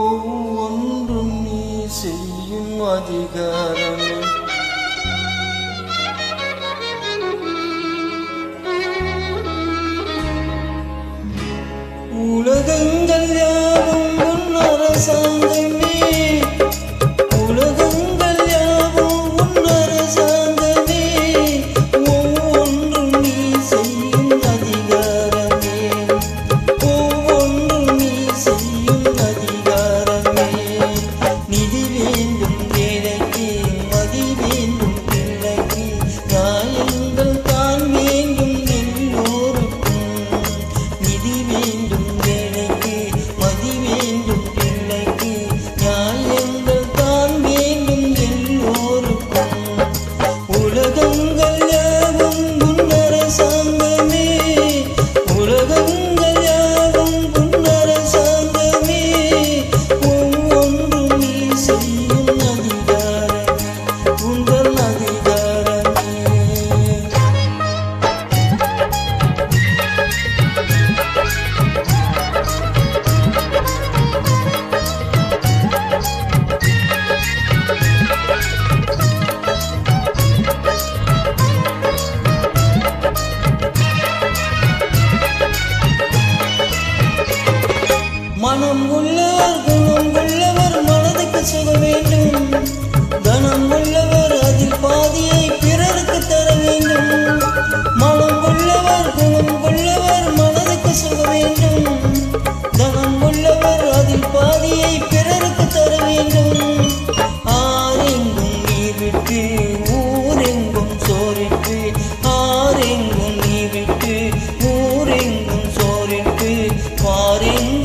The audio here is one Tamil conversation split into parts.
ஒவ்வொன்றும் நீ செய்யும் அதிகாரமே. உலகங்கள் யாவும் உன் அரசாங்கமே, உலகங்கள் யாவும் உன் அரசாங்கமே, ஒவ்வொன்றும் நீ செய்யும் அதிகாரமே, ஒவ்வொன்றும் நீ செய்யும் அதிகாரமே. நிதி வேண்டும் ஏழைக்கு, மதி வேண்டும் பிள்ளைக்கு, நியாயங்கள் தான் வேண்டும் எல்லோருக்கும். நிதி வேண்டும் மனம் உள்ளவர் குணம் உள்ளவர் மனதுக்கு சுக வேண்டும். தனம் உள்ளவர் அதில் பாதியை பிறருக்கு தர வேண்டும். மனம் உள்ளவர் குணம் உள்ளவர் மனதுக்கு சுக வேண்டும். தனம் உள்ளவர் அதில் பாதியை பிறருக்கு தர வேண்டும். ஆரெங்கும் நீர் விட்டு ஊரெங்கும் சோரிட்டு, ஆரெங்கும் நீர் விட்டு ஊரெங்கும் சோரிட்டு, பாரெங்கும்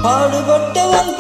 பாடுபட்டவன்